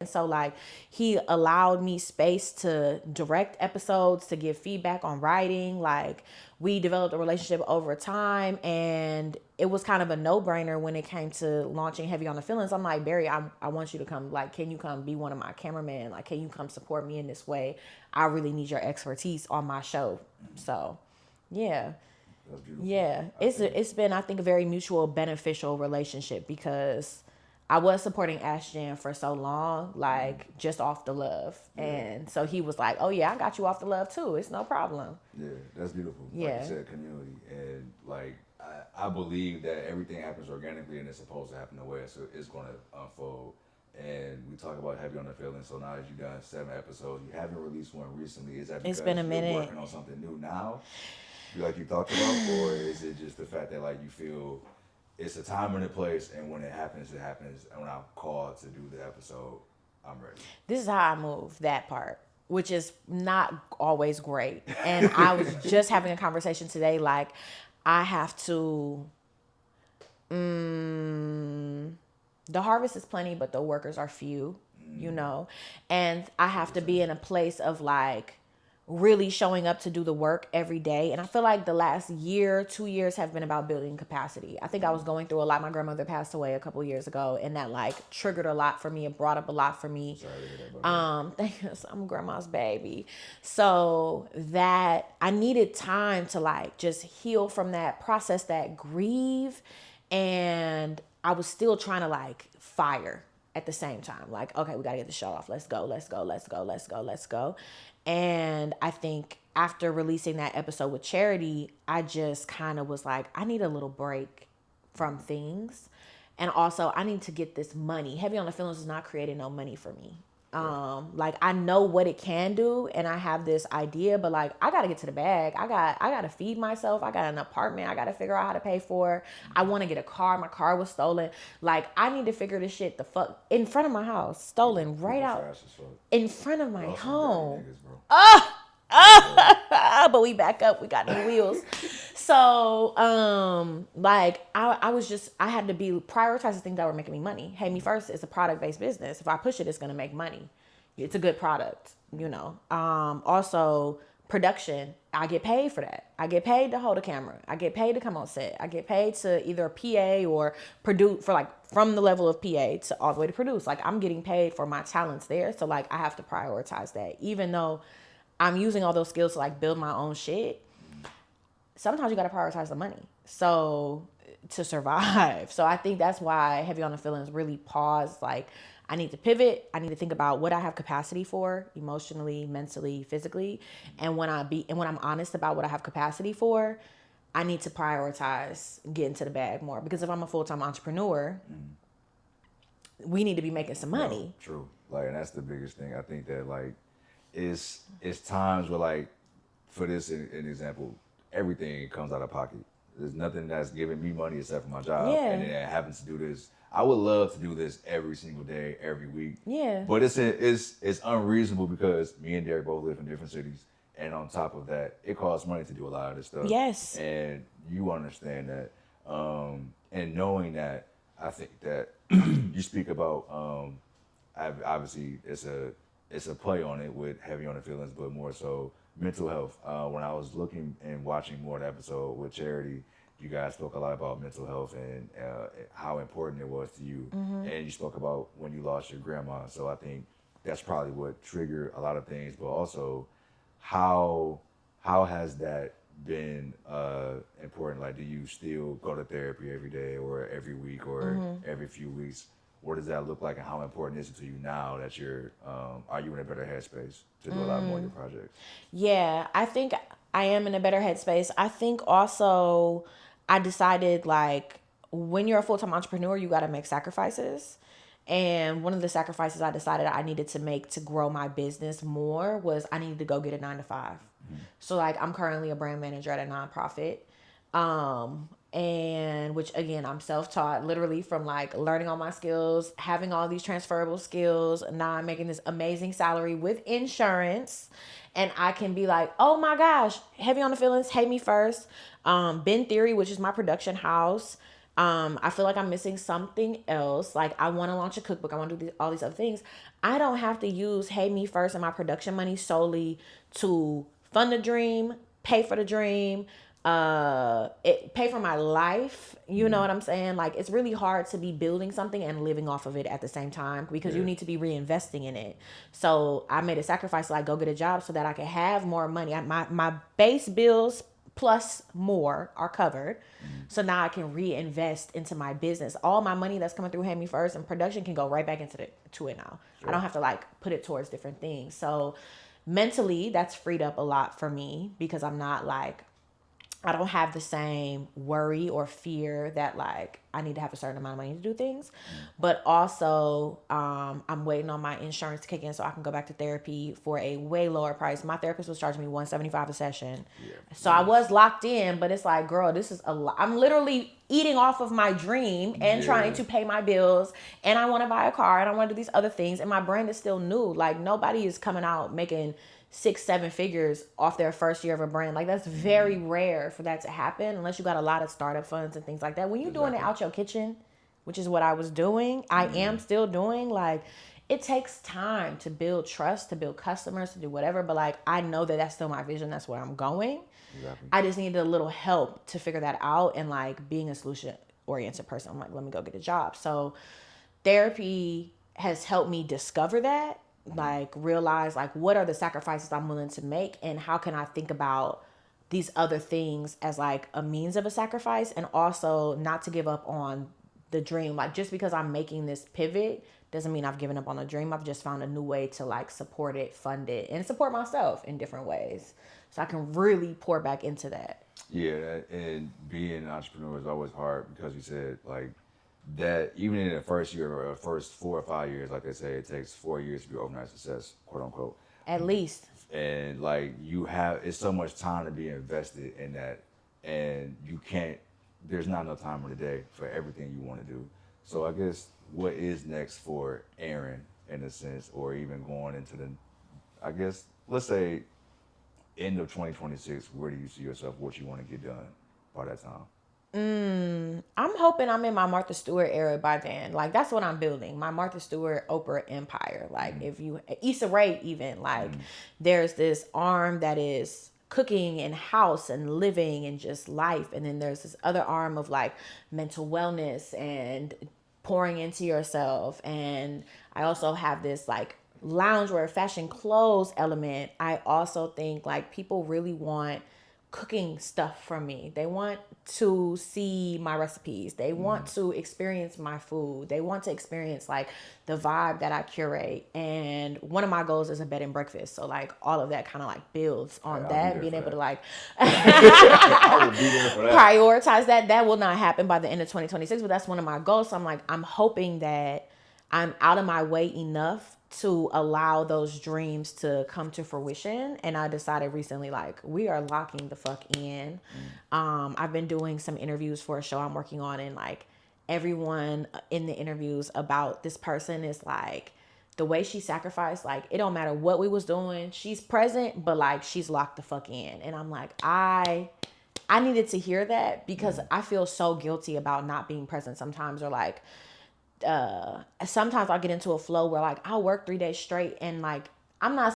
And so like he allowed me space to direct episodes, to give feedback on writing. Like we developed a relationship over time, and it was kind of a no-brainer when it came to launching Heavy on the Feelings. I'm like, Barry, I want you to come, like, can you come be one of my cameramen? Like, can you come support me in this way? I really need your expertise on my show. So yeah. That's beautiful. Yeah, I think. it's been, I think, a very mutual beneficial relationship because I was supporting Ashton for so long, like just off the love, Yeah. and so he was like, "Oh yeah, I got you off the love too. It's no problem." Yeah, that's beautiful. Like you Yeah, said, community, and like I believe that everything happens organically and it's supposed to happen the way it's going to unfold. And we talk about heavy on the feelings. So now that you've done 7 episodes, you haven't released one recently. Is that it's because been a you're minute. working on something new now, like you talked about, or is it just the fact that like you feel it's a time and a place, and when it happens, it happens. And when I'm called to do the episode, I'm ready. This is how I move that part, which is not always great. And I was just having a conversation today, like I have to. The harvest is plenty, but the workers are few, you know? And I have to be in a place of like really showing up to do the work every day. And I feel like the last year, 2 years have been about building capacity. I think I was going through a lot. My grandmother passed away a couple years ago, and that like triggered a lot for me. It brought up a lot for me. Sorry to hear that about that. Thank you. I'm grandma's baby. So that I needed time to like just heal from that, process that, grieve. And I was still trying to like fire at the same time. Like, okay, we got to get the show off. Let's go, let's go, let's go, let's go, let's go. And I think after releasing that episode with Charity, I just kind of was like, I need a little break from things. And also, I need to get this money. Heavy on the Feelings is not creating no money for me. Like I know what it can do, and I have this idea, but like I gotta get to the bag. I gotta feed myself. I got an apartment. I gotta figure out how to pay for. I want to get a car. My car was stolen. Like I need to figure this shit the fuck in front of my house, stolen right People out trash as fuck. in front of my Y'all some dirty home. niggas, bro. But we back up. We got new wheels. So, like I was just, I had to be prioritize the things that were making me money. Hey, Me First is a product based business. If I push it, it's gonna make money. It's a good product, you know. Also production. I get paid for that. I get paid to hold a camera. I get paid to come on set. I get paid to either a PA or produce for like from the level of PA to all the way to produce. Like I'm getting paid for my talents there. So like I have to prioritize that. Even though I'm using all those skills to like build my own shit, sometimes you got to prioritize the money. So to survive. So I think that's why Heavy on the Feelings really paused. Like I need to pivot. I need to think about what I have capacity for emotionally, mentally, physically. And when I'm honest about what I have capacity for, I need to prioritize getting to the bag more. Because if I'm a full-time entrepreneur, we need to be making some No, money. true. Like, and that's the biggest thing. I think that like, it's times where like, for this an example, everything comes out of pocket. There's nothing that's giving me money except for my job, Yeah. and then I happen to do this. I would love to do this every single day, every week. Yeah. But it's unreasonable because me and Derek both live in different cities, and on top of that, it costs money to do a lot of this stuff. Yes. And you understand that, and knowing that, I think that you speak about. Obviously, it's a play on it with Heavy on the Feelings, but more so mental health. When I was looking and watching more of the episode with Charity, you guys spoke a lot about mental health and how important it was to you. And you spoke about when you lost your grandma. So I think that's probably what triggered a lot of things, but also how has that been important? Like, do you still go to therapy every day or every week or every few weeks? What does that look like, and how important is it to you now that you're, are you in a better headspace to do a lot more of your projects? Yeah, I think I am in a better headspace. I think also I decided like when you're a full-time entrepreneur, you got to make sacrifices. And one of the sacrifices I decided I needed to make to grow my business more was I needed to go get a 9 to 5. So like I'm currently a brand manager at a nonprofit. And which again, I'm self-taught literally from like learning all my skills, having all these transferable skills. Now I'm making this amazing salary with insurance. And I can be like, oh my gosh, Heavy on the Feelings, Hate Me First. Ben Theory, which is my production house. I feel like I'm missing something else. Like I want to launch a cookbook. I want to do all these other things. I don't have to use Hey Me First and my production money solely to fund the dream, pay for the dream, pay for my life. You know what I'm saying? Like it's really hard to be building something and living off of it at the same time because you Yeah. need to be reinvesting in it. So I made a sacrifice to like go get a job so that I can have more money. My base bills plus more are covered. So now I can reinvest into my business. All my money that's coming through Hand Me First and production can go right back into to it now. I don't have to like put it towards different things. So mentally that's freed up a lot for me because I'm not like I don't have the same worry or fear that like I need to have a certain amount of money to do things. But also, I'm waiting on my insurance to kick in so I can go back to therapy for a way lower price. My therapist was charging me $175 a session. Yeah. So I was locked in, but it's like, girl, this is a lot. I'm literally eating off of my dream and trying to pay my bills. And I want to buy a car and I want to do these other things. And my brand is still new. Like nobody is coming out making 6-7 figures off their first year of a brand. Like that's very rare for that to happen unless you got a lot of startup funds and things like that. When you're doing it out your kitchen, which is what I was doing, I am still doing, like it takes time to build trust, to build customers, to do whatever. But like I know that that's still my vision. That's where I'm going. Exactly. I just needed a little help to figure that out. And like being a solution oriented person, I'm like, let me go get a job. So therapy has helped me discover that, like realize like what are the sacrifices I'm willing to make and how can I think about these other things as like a means of a sacrifice, and also not to give up on the dream. Like just because I'm making this pivot doesn't mean I've given up on the dream. I've just found a new way to like support it, fund it, and support myself in different ways so I can really pour back into that. Yeah, and being an entrepreneur is always hard because you said like that even in the first year or first 4 or 5 years, like they say, it takes 4 years to be overnight success, quote unquote. At least. And like you have, it's so much time to be invested in that, and you can't. There's not enough time in the day for everything you want to do. So I guess what is next for Aaron in a sense, or even going into the, I guess let's say end of 2026, where do you see yourself? What you want to get done by that time? I'm hoping I'm in my Martha Stewart era by then. Like that's what I'm building. My Martha Stewart Oprah empire. Like if you Issa Rae even, like there's this arm that is cooking and house and living and just life. And then there's this other arm of like mental wellness and pouring into yourself. And I also have this like loungewear fashion clothes element. I also think like people really want cooking stuff from me. They want to see my recipes. They want to experience my food. They want to experience like the vibe that I curate. And one of my goals is a bed and breakfast. So like all of that kind of like builds on that, being able to like I will be there for that. prioritize that. That will not happen by the end of 2026, but that's one of my goals. So I'm like, I'm hoping that I'm out of my way enough to allow those dreams to come to fruition. And I decided recently, like, we are locking the fuck in. I've been doing some interviews for a show I'm working on, and like everyone in the interviews about this person is like, the way she sacrificed, like it don't matter what we was doing, she's present, but like she's locked the fuck in. And I'm like, I needed to hear that because I feel so guilty about not being present sometimes, or like sometimes I'll get into a flow where like I'll work 3 days straight and like I'm not